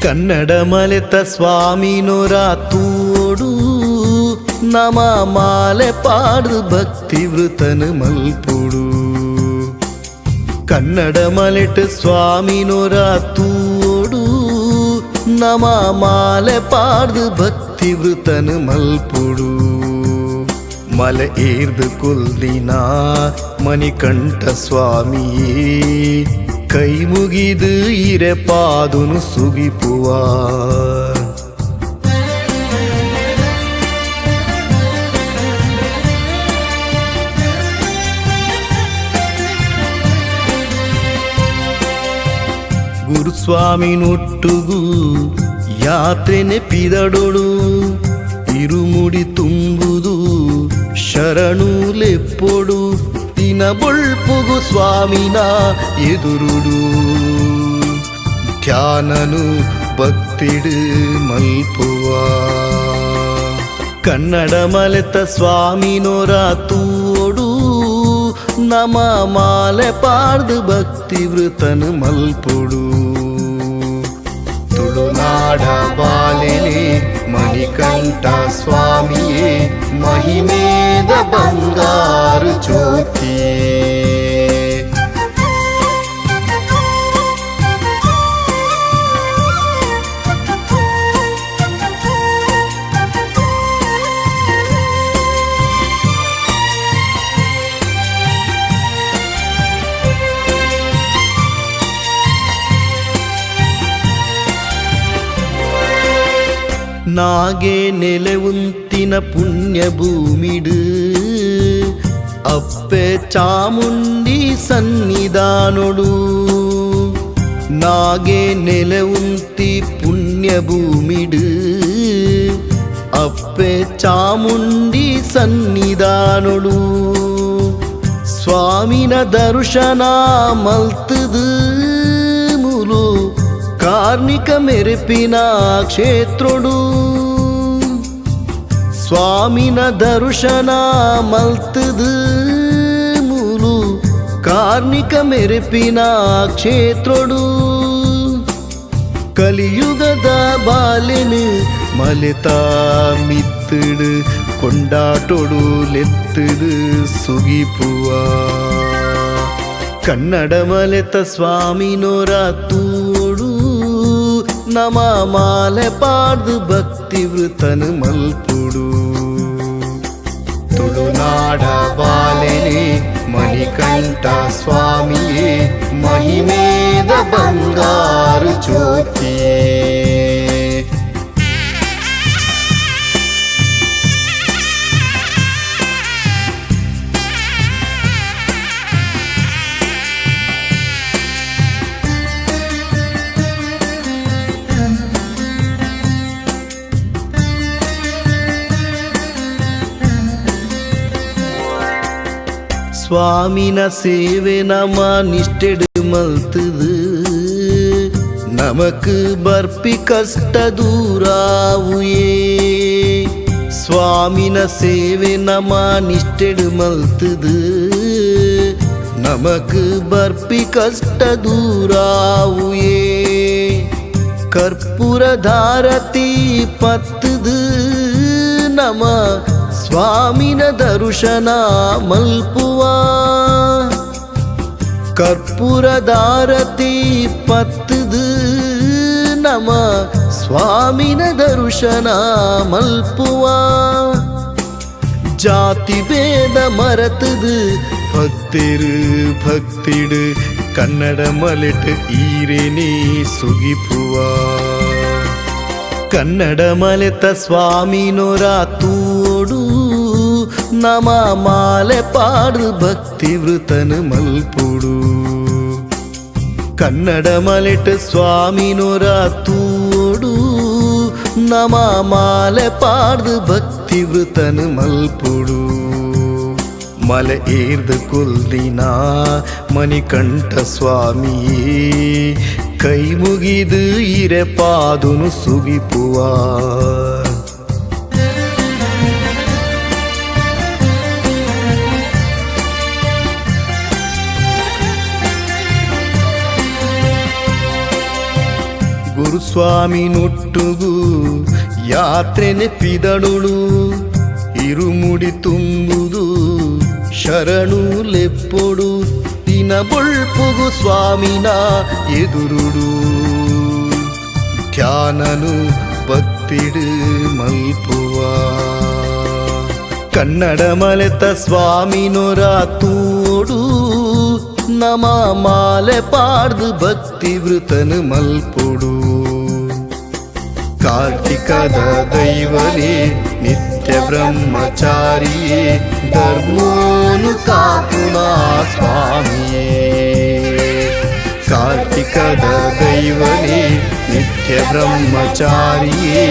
ಕನ್ನಡ ಮಲೆತ ಸ್ವಾಮಿನೋರ ತೂಡು ನಮ ಮಾಲೆ ಪಾಡು ಭಕ್ತಿ ವೃತನ ಮಲ್ಪುಡು ಕನ್ನಡ ಮಲೆಟ ಸ್ವಾಮಿನೋರ ತೂಡು ನಮ ಮಾಲೆ ಪಾಡು ಭಕ್ತಿ ವೃತನ ಮಲ್ಪುಡು ಮಲೆ ಏರ್ದು ಕುಲ್ದಿನ ಮಣಿಕಂಠ ಸ್ವಾಮಿಯೇ ಕೈ ಮುಗಿದು ಇರೆ ಪಾದುನು ಸುಗಿಪುವ ಗುರುಸ್ವಾಮಿ ನೊಟ್ಟುಗು ಯಾತ್ರೆನೆ ಪಿದಡೊಡು ಇರುಮುಡಿ ತುಂಬುದು ಶರಣು ಲೆಪ್ಪೊಡು ದಿನ ಬೊಳ್ಪುಗು ಸ್ವಾಮಿನ ಎದುರುಡು ಧ್ಯಾನನು ಭಕ್ತಿಡು ಮಲ್ಪುವ ಕನ್ನಡ ಮಲೆತ ಸ್ವಾಮಿನೋರ ತೂಡು ನಮ ಮಾಲೆ ಪಾಡ್ದು ಭಕ್ತಿ ವೃತನು ಮಲ್ಪುಡು ತುಳುನಾಡ ಬಾಲೆನೆ ಮಣಿಕಂಠ ಸ್ವಾಮಿಯೇ ಮಹಿಮೇದ ಬಂಗಾರು ಜ್ಯೋತಿಯೇ ನಾಗೆ ನೆಲೆ ಉಂತಿನ ಪುಣ್ಯ ಭೂಮಿಡು ಅಪ್ಪೆ ಚಾಮುಂಡಿ ಸನ್ನಿಧಾನೊಡು ನಾಗೆ ನೆಲೆ ಉಂತಿ ಪುಣ್ಯ ಭೂಮಿಡು ಅಪ್ಪೆ ಚಾಮುಂಡಿ ಸನ್ನಿಧಾನೊಡು ಸ್ವಾಮಿನ ದರ್ಶನ ಮಲ್ತದು ಮುಲು ಕಾರ್ಣಿಕ ಮೆರೆಪಿನ ಕ್ಷೇತ್ರೊಡು ಸ್ವಾಮಿನ ದರ್ಶನ ಮಲ್ತದು ಮೂಲು ಕಾರ್ಣಿಕ ಮೆರೆಪಿನ ಕ್ಷೇತ್ರೊಡು ಕಲಿಯುಗದ ಬಾಲೆನು ಮಲೆತ ಮಿತ್ತಡು ಕೊಂಡಾಟೊಡು ಲೆತ್ತದು ಸುಗಿಪುವ ಕನ್ನಡ ಮಲೆತ ಸ್ವಾಮಿನೋರ ತೂಡು ನಮ ಮಾಲೆ ಪಾಡ್ದು ಭಕ್ತಿ ವೃತನು ಮಲ್ಪುಡು ತುಳುನಾಡ ಬಾಲೆನೆ ಮಣಿಕಂಠ ಸ್ವಾಮಿಯೇ ಮಹಿಮೇದ ಬಂಗಾರು ಜ್ಯೋತಿಯೇ ಸ್ವಾಮಿನ ಸೇವೆ ನಮ ನಿಷ್ಠೆಡು ಮಲ್ತದು ನಮಕ್ ಬರ್ಪಿ ಕಷ್ಟ ದೂರಾವುಯೇ ಸ್ವಾಮಿನ ಸೇವೆ ನಮ ನಿಷ್ಠೆಡು ಮಲ್ತದು ನಮಕ್ ಬರ್ಪಿ ಕಷ್ಟ ದೂರಾವುಯೇ ಕರ್ಪೂರ ಧಾರತಿ ಪತ್ತದು ನಮ ಸ್ವಾಮಿನ ದರ್ಶನ ಮಲ್ಪುವ ಕರ್ಪೂರ ಧಾರತಿ ಪತ್ತದು ನಮ ಸ್ವಾಮಿನ ದರ್ಶನ ಮಲ್ಪುವ ಜಾತಿ ಭೇದ ಮರತದು ಭಕ್ತಿರು ಭಕ್ತಿಡು ಕನ್ನಡ ಮಲೆಟ್ ಈರೇನೇ ಸುಗಿಪುವ ಕನ್ನಡ ಮಲೆತ ಸ್ವಾಮಿನೋರ ತೂಡು ನಮ ಮಾಲೆ ಪಾಡು ಭಕ್ತಿ ವೃತನು ಮಲ್ಪುಡು ಕನ್ನಡ ಮಲೆಟ ಸ್ವಾಮಿನೋರ ತೂಡು ನಮ ಮಾಲೆ ಪಾಡು ಭಕ್ತಿ ವೃತನು ಮಲ್ಪುಡು ಮಲೆ ಏರ್ದು ಕುಲ್ದಿನ ಮಣಿಕಂಠ ಸ್ವಾಮಿಯೇ ಕೈ ಮುಗಿದು ಇರೆ ಪಾದುನು ಸುಗಿಪುವ ಗುರುಸ್ವಾಮಿ ನೊಟ್ಟುಗು ಯಾತ್ರೆ ನೆಪ್ಪಿದಳುಳು ಇರುಮುಡಿ ತುಂಬುದು ಶರಣು ಲೆಪ್ಪೊಡು ದಿನ ಬೊಳ್ಪುಗು ಸ್ವಾಮಿನ ಎದುರುಡು ಧ್ಯಾನನು ಭಕ್ತಿಡು ಮಲ್ಪುವ ಕನ್ನಡ ಮಲೆತ ಸ್ವಾಮಿನೊರ ತೂಡು ನಮ ಮಾಲೆ ಪಾಡ್ದು ಭಕ್ತಿ ವೃತನು ಮಲ್ಪುಡು ಕಾರ್ತಿಕದ ದೈವನೇ ನಿತ್ಯ ಬ್ರಹ್ಮಚಾರಿಯೇ ಧರ್ಮೋನು ಕಾಪುನ ಸ್ವಾಮಿಯೇ ಕಾರ್ತಿಕದ ದೈವನೇ ನಿತ್ಯ ಬ್ರಹ್ಮಚಾರಿಯೇ